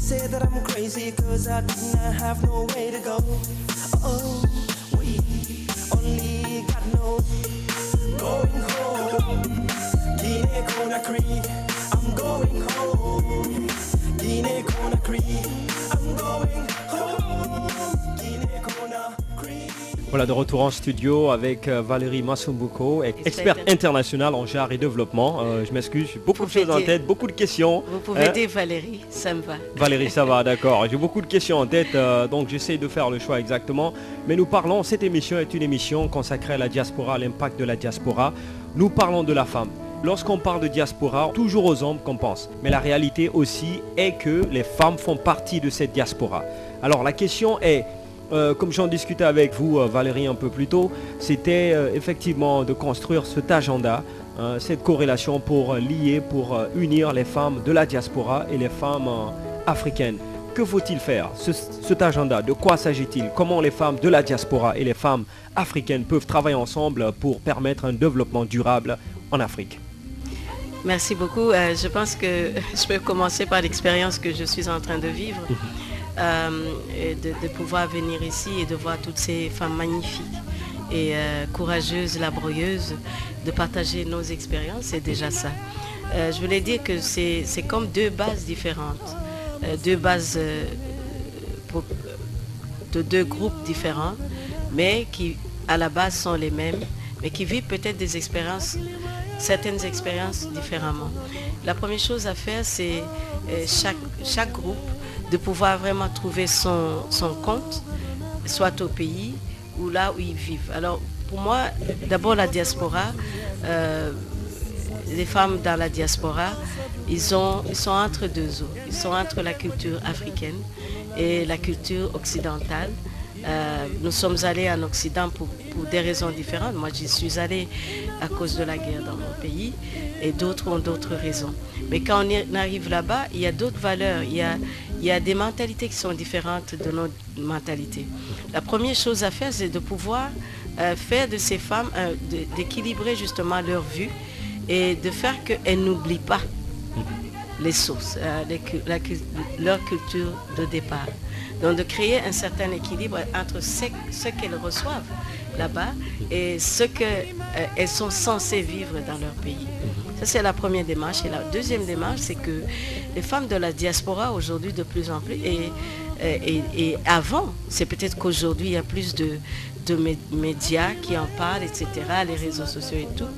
Say that I'm crazy cause I didn't have no way to go. Oh, we only got no going home. Guinea Conakry, I'm going home. Guinea Conakry, I'm going home. Guinea Conakry. Voilà, de retour en studio avec Valérie Masumbuko, experte internationale en genre et développement. Je m'excuse, j'ai beaucoup de choses en tête, beaucoup de questions. Vous pouvez dire Valérie, ça me va. Valérie, ça va, d'accord. J'ai beaucoup de questions en tête, donc j'essaie de faire le choix exactement. Mais nous parlons, cette émission est une émission consacrée à la diaspora, à l'impact de la diaspora. Nous parlons de la femme. Lorsqu'on parle de diaspora, toujours aux hommes qu'on pense. Mais la réalité aussi est que les femmes font partie de cette diaspora. Alors la question est, comme j'en discutais avec vous Valérie un peu plus tôt, c'était effectivement de construire cet agenda, cette corrélation pour lier, pour unir les femmes de la diaspora et les femmes africaines. Que faut-il faire, cet agenda? De quoi s'agit-il? Comment les femmes de la diaspora et les femmes africaines peuvent travailler ensemble pour permettre un développement durable en Afrique? Merci beaucoup. Je pense que je peux commencer par l'expérience que je suis en train de vivre. Et de pouvoir venir ici et de voir toutes ces femmes magnifiques et courageuses, laborieuses, de partager nos expériences, c'est déjà ça. Je voulais dire que c'est comme deux bases différentes, deux bases de deux groupes différents, mais qui à la base sont les mêmes, mais qui vivent peut-être des expériences, certaines expériences différemment. La première chose à faire, c'est chaque groupe de pouvoir vraiment trouver son compte, soit au pays ou là où ils vivent. Alors pour moi, d'abord la diaspora, les femmes dans la diaspora, ils sont entre deux eaux. Ils sont entre la culture africaine et la culture occidentale. Nous sommes allés en Occident pour des raisons différentes. Moi, j'y suis allée à cause de la guerre dans mon pays et d'autres ont d'autres raisons. Mais quand on arrive là-bas, il y a d'autres valeurs, il y a des mentalités qui sont différentes de nos mentalités. La première chose à faire, c'est de pouvoir faire de ces femmes, d'équilibrer justement leur vue et de faire qu'elles n'oublient pas les sources, leur culture de départ. Donc de créer un certain équilibre entre ce qu'elles reçoivent là-bas et ce qu'elles sont censées vivre dans leur pays. Ça, c'est la première démarche. Et la deuxième démarche, c'est que les femmes de la diaspora, aujourd'hui, de plus en plus, et avant, c'est peut-être qu'aujourd'hui, il y a plus de médias qui en parlent, etc., les réseaux sociaux et tout.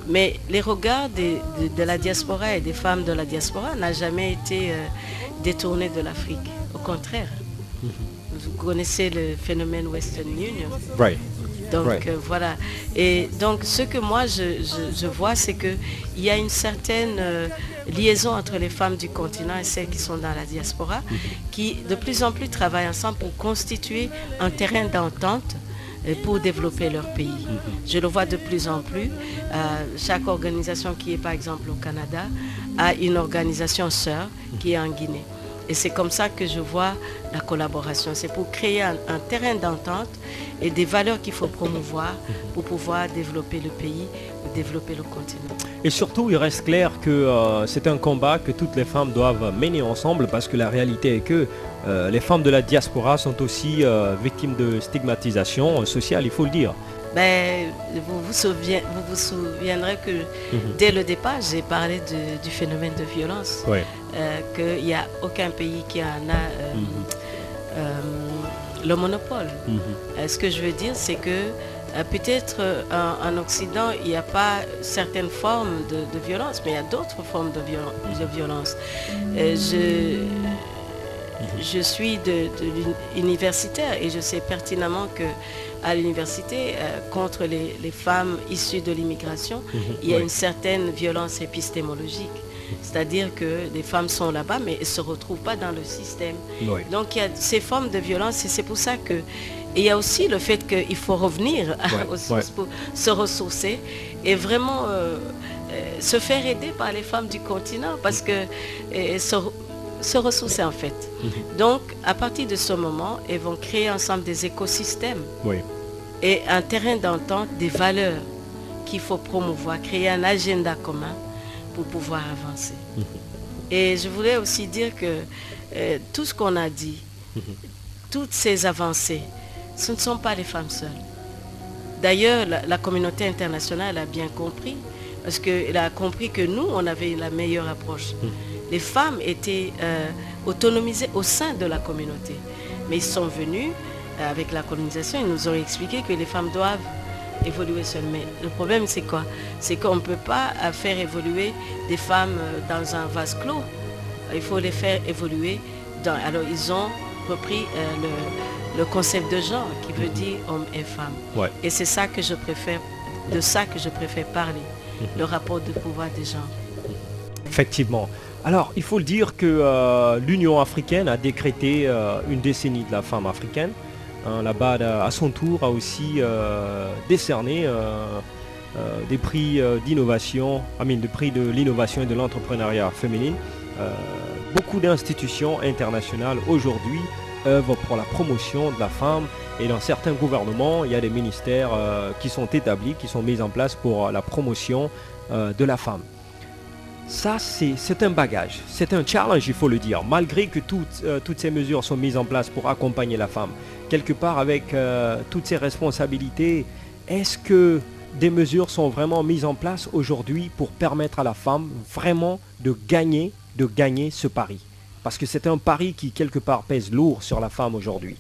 Mais les regards de la diaspora et des femmes de la diaspora n'ont jamais été détournés de l'Afrique. Au contraire. Vous connaissez le phénomène Western Union. Right. Donc right. Voilà. Et donc ce que moi je vois, c'est qu'il y a une certaine liaison entre les femmes du continent et celles qui sont dans la diaspora, qui de plus en plus travaillent ensemble pour constituer un terrain d'entente pour développer leur pays. Je le vois de plus en plus. Chaque organisation qui est par exemple au Canada a une organisation sœur qui est en Guinée. Et c'est comme ça que je vois la collaboration. C'est pour créer un terrain d'entente et des valeurs qu'il faut promouvoir pour pouvoir développer le pays, développer le continent. Et surtout, il reste clair que c'est un combat que toutes les femmes doivent mener ensemble parce que la réalité est que les femmes de la diaspora sont aussi victimes de stigmatisation sociale, il faut le dire. Vous vous souviendrez que dès le départ, j'ai parlé du phénomène de violence. Oui. Qu'il n'y a aucun pays qui en a le monopole. Ce que je veux dire, c'est que peut-être en Occident, il n'y a pas certaines formes de violence, mais il y a d'autres formes de violence. Je suis universitaire et je sais pertinemment qu'à l'université, contre les femmes issues de l'immigration, il y a une certaine violence épistémologique. C'est-à-dire que les femmes sont là-bas, mais elles ne se retrouvent pas dans le système. Oui. Donc il y a ces formes de violence et c'est pour ça que... Et il y a aussi le fait qu'il faut revenir aux sources pour se ressourcer et vraiment se faire aider par les femmes du continent parce que se ressourcer en fait. Donc à partir de ce moment, elles vont créer ensemble des écosystèmes et un terrain d'entente, des valeurs qu'il faut promouvoir, créer un agenda commun pour pouvoir avancer. Et je voulais aussi dire que tout ce qu'on a dit, toutes ces avancées, ce ne sont pas les femmes seules. D'ailleurs, la communauté internationale a bien compris, parce qu'elle a compris que nous, on avait la meilleure approche. Les femmes étaient autonomisées au sein de la communauté. Mais ils sont venus, avec la colonisation, ils nous ont expliqué que les femmes doivent évoluer seules. Mais le problème, c'est quoi? C'est qu'on ne peut pas faire évoluer des femmes dans un vase clos. Il faut les faire évoluer. Alors, ils ont repris le concept de genre, qui veut dire homme et femme. Ouais. Et c'est ça que je préfère, de ça que je préfère parler, le rapport de pouvoir des genres. Effectivement. Alors, il faut le dire que l'Union africaine a décrété une décennie de la femme africaine. La BAD, à son tour, a aussi décerné des prix d'innovation, des prix de l'innovation et de l'entrepreneuriat féminin. Beaucoup d'institutions internationales aujourd'hui œuvrent pour la promotion de la femme, et dans certains gouvernements, il y a des ministères qui sont établis, qui sont mis en place pour la promotion de la femme. Ça, c'est un bagage, c'est un challenge, il faut le dire, malgré que toutes ces mesures sont mises en place pour accompagner la femme. Quelque part, avec toutes ces responsabilités, est-ce que des mesures sont vraiment mises en place aujourd'hui pour permettre à la femme vraiment de gagner ce pari? Parce que c'est un pari qui, quelque part, pèse lourd sur la femme aujourd'hui.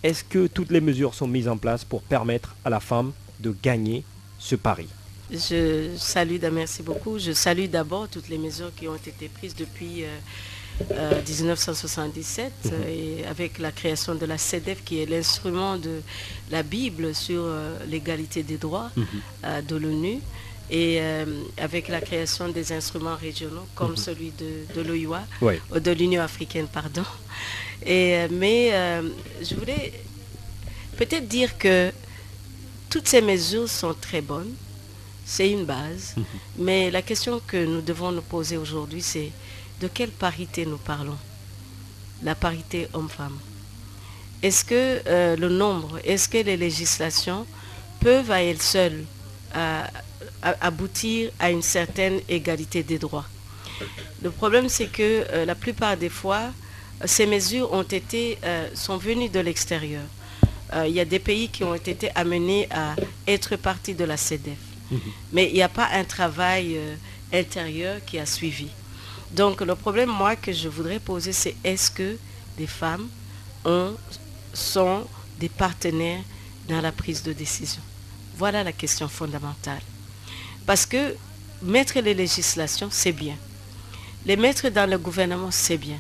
Est-ce que toutes les mesures sont mises en place pour permettre à la femme de gagner ce pari? Merci beaucoup. Je salue d'abord toutes les mesures qui ont été prises depuis 1977 et avec la création de la CEDEF, qui est l'instrument de la Bible sur l'égalité des droits de l'ONU, et avec la création des instruments régionaux comme celui de l'OIWA, de l'Union africaine, pardon. Mais je voulais peut-être dire que toutes ces mesures sont très bonnes. C'est une base, mais la question que nous devons nous poser aujourd'hui, c'est de quelle parité nous parlons? La parité homme-femme. Est-ce que le nombre, est-ce que les législations peuvent à elles seules aboutir à une certaine égalité des droits? Le problème, c'est que la plupart des fois, ces mesures sont venues de l'extérieur. Il y a des pays qui ont été amenés à être partie de la CEDEF. Mais il n'y a pas un travail intérieur qui a suivi. Donc le problème, moi, que je voudrais poser, c'est est-ce que les femmes sont des partenaires dans la prise de décision? Voilà la question fondamentale. Parce que mettre les législations, c'est bien. Les mettre dans le gouvernement, c'est bien.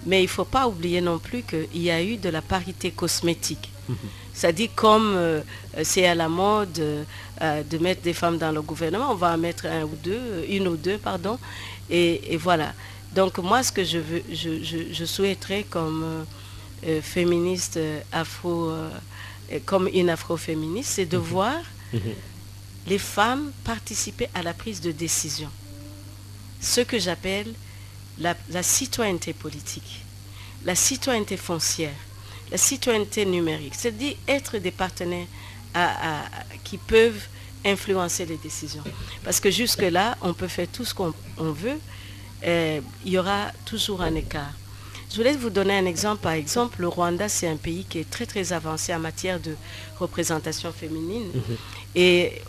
Mais il ne faut pas oublier non plus qu'il y a eu de la parité cosmétique. C'est-à-dire comme c'est à la mode de mettre des femmes dans le gouvernement, on va en mettre une ou deux, et voilà. Donc moi, ce que je souhaiterais comme féministe comme une afroféministe, c'est de voir les femmes participer à la prise de décision. Ce que j'appelle la citoyenneté politique, la citoyenneté foncière, la citoyenneté numérique, c'est-à-dire être des partenaires qui peuvent influencer les décisions. Parce que jusque-là, on peut faire tout ce qu'on veut, il y aura toujours un écart. Je voulais vous donner un exemple. Par exemple, le Rwanda, c'est un pays qui est très très avancé en matière de représentation féminine. Et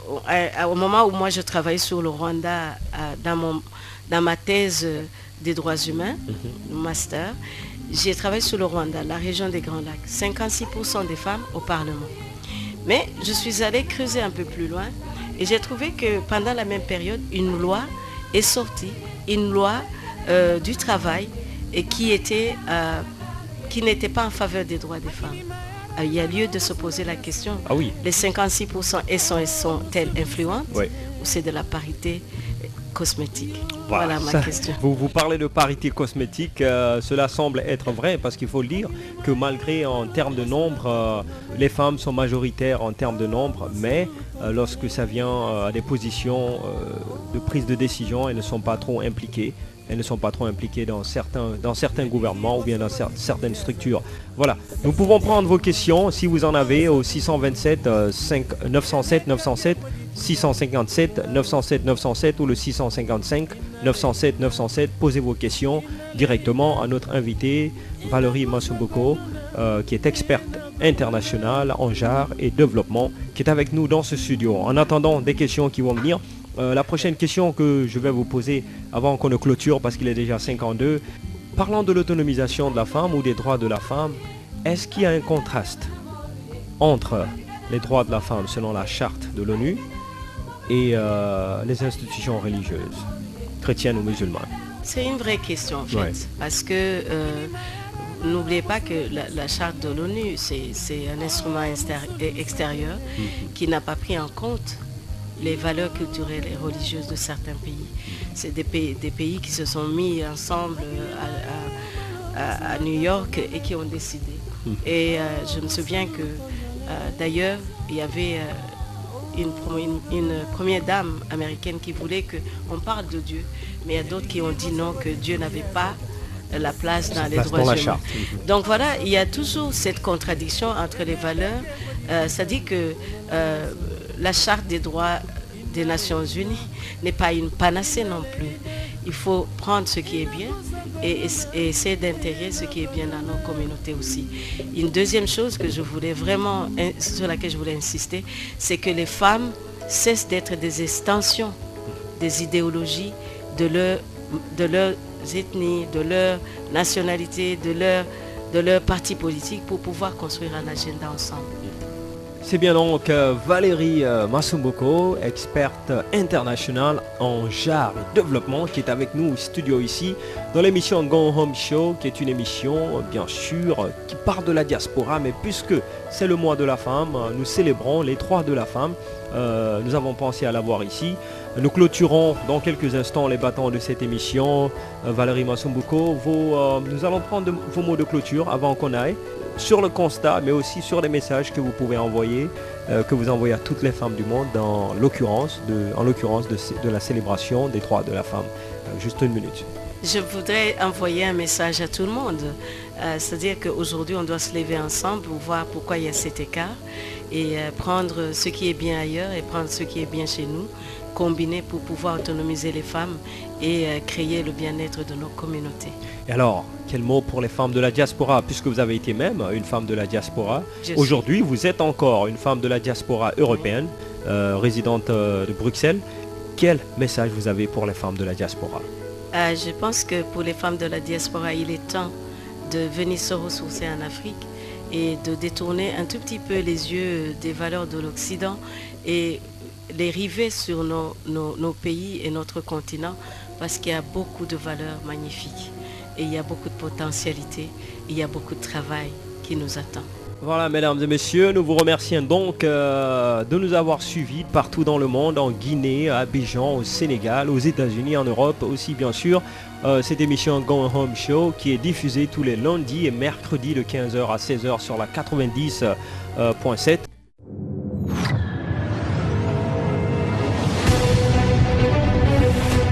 au moment où moi je travaillais sur le Rwanda dans ma thèse des droits humains, le master, j'ai travaillé sur le Rwanda, la région des Grands Lacs, 56% des femmes au Parlement. Mais je suis allée creuser un peu plus loin et j'ai trouvé que pendant la même période, une loi est sortie, une loi du travail, et qui n'était pas en faveur des droits des femmes. Il y a lieu de se poser la question, les 56% sont-elles influentes, ou c'est de la parité cosmétique? Voilà ma question. Vous parlez de parité cosmétique, cela semble être vrai, parce qu'il faut le dire que malgré en termes de nombre, les femmes sont majoritaires en termes de nombre, mais lorsque ça vient à des positions de prise de décision, elles ne sont pas trop impliquées. Elles ne sont pas trop impliquées dans certains gouvernements ou bien dans certaines structures. Voilà, nous pouvons prendre vos questions si vous en avez au 627 907 907 657 907 907 ou le 655 907 907. Posez vos questions directement à notre invitée Valérie Masumbuko, qui est experte internationale en genre et développement, qui est avec nous dans ce studio. En attendant des questions qui vont venir, la prochaine question que je vais vous poser avant qu'on ne clôture, parce qu'il est déjà 52, parlant de l'autonomisation de la femme ou des droits de la femme, est-ce qu'il y a un contraste entre les droits de la femme selon la charte de l'ONU et les institutions religieuses, chrétiennes ou musulmanes? C'est une vraie question en fait, parce que n'oubliez pas que la charte de l'ONU, c'est un instrument extérieur qui n'a pas pris en compte les valeurs culturelles et religieuses de certains pays. C'est des pays qui se sont mis ensemble à New York et qui ont décidé. Et je me souviens que d'ailleurs, il y avait une première dame américaine qui voulait qu'on parle de Dieu, mais il y a d'autres qui ont dit non, que Dieu n'avait pas la place dans les droits humains. Donc voilà, il y a toujours cette contradiction entre les valeurs. Ça dit que la charte des droits des Nations Unies n'est pas une panacée non plus. Il faut prendre ce qui est bien et essayer d'intégrer ce qui est bien dans nos communautés aussi. Une deuxième chose que je voulais vraiment, sur laquelle je voulais insister, c'est que les femmes cessent d'être des extensions des idéologies de leurs ethnies, de leur nationalité, de leur parti politique pour pouvoir construire un agenda ensemble. C'est bien donc Valérie Masumbuko, experte internationale en genre et développement, qui est avec nous au studio ici dans l'émission Go Home Show, qui est une émission bien sûr qui parle de la diaspora, mais puisque c'est le mois de la femme, nous célébrons les droits de la femme. Nous avons pensé à l'avoir ici. Nous clôturons dans quelques instants les bâtons de cette émission. Valérie Masumbuko, nous allons prendre vos mots de clôture avant qu'on aille sur le constat, mais aussi sur les messages que vous pouvez envoyer, que vous envoyez à toutes les femmes du monde, en l'occurrence de la célébration des droits de la femme. Juste une minute. Je voudrais envoyer un message à tout le monde. C'est-à-dire qu'aujourd'hui, on doit se lever ensemble pour voir pourquoi il y a cet écart et prendre ce qui est bien ailleurs et prendre ce qui est bien chez nous, combiner pour pouvoir autonomiser les femmes et créer le bien-être de nos communautés. Et alors, quel mot pour les femmes de la diaspora, puisque vous avez été même une femme de la diaspora. Aujourd'hui, vous êtes encore une femme de la diaspora européenne, résidente de Bruxelles. Quel message vous avez pour les femmes de la diaspora? Je pense que pour les femmes de la diaspora, il est temps de venir se ressourcer en Afrique et de détourner un tout petit peu les yeux des valeurs de l'Occident et les river sur nos pays et notre continent, parce qu'il y a beaucoup de valeurs magnifiques et il y a beaucoup de potentialités, il y a beaucoup de travail qui nous attend. Voilà, mesdames et messieurs, nous vous remercions donc de nous avoir suivis partout dans le monde, en Guinée, à Abidjan, au Sénégal, aux États-Unis, en Europe aussi bien sûr. Cette émission Go Home Show qui est diffusée tous les lundis et mercredis de 15h à 16h sur la 90.7.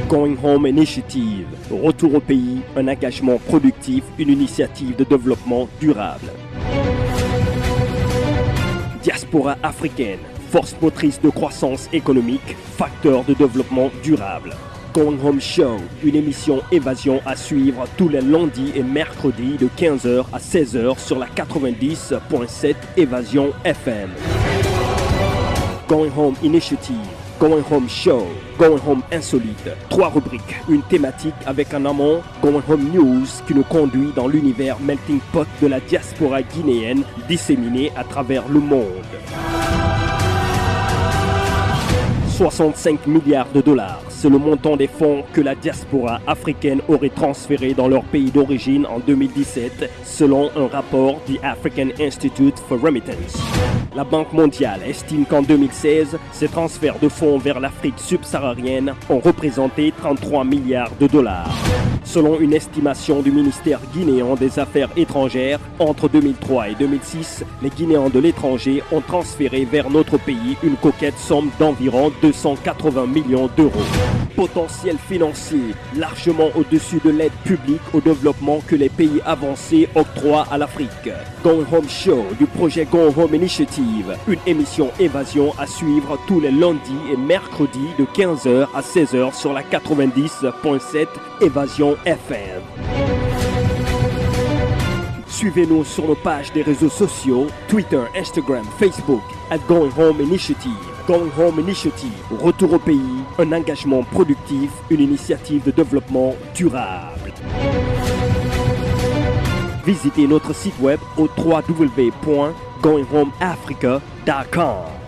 Going Home Initiative, retour au pays, un engagement productif, une initiative de développement durable. Diaspora africaine, force motrice de croissance économique, facteur de développement durable. Going Home Show, une émission évasion à suivre tous les lundis et mercredis de 15h à 16h sur la 90.7 Évasion FM. Going Home Initiative, Going Home Show, Going Home Insolite, 3 rubriques, une thématique avec un amont, Going Home News qui nous conduit dans l'univers melting pot de la diaspora guinéenne disséminée à travers le monde. 65 milliards de dollars, c'est le montant des fonds que la diaspora africaine aurait transféré dans leur pays d'origine en 2017, selon un rapport du African Institute for Remittance. La Banque mondiale estime qu'en 2016, ces transferts de fonds vers l'Afrique subsaharienne ont représenté 33 milliards de dollars. Selon une estimation du ministère guinéen des Affaires étrangères, entre 2003 et 2006, les Guinéens de l'étranger ont transféré vers notre pays une coquette somme d'environ 280 millions d'euros. Potentiel financier largement au-dessus de l'aide publique au développement que les pays avancés octroient à l'Afrique. Going Home Show du projet Going Home Initiative, une émission évasion à suivre tous les lundis et mercredis de 15h à 16h sur la 90.7 Évasion FM. Suivez-nous sur nos pages des réseaux sociaux, Twitter, Instagram, Facebook, @Going Home Initiative. Going Home Initiative, retour au pays, un engagement productif, une initiative de développement durable. Visitez notre site web au www.goinghomeafrica.com.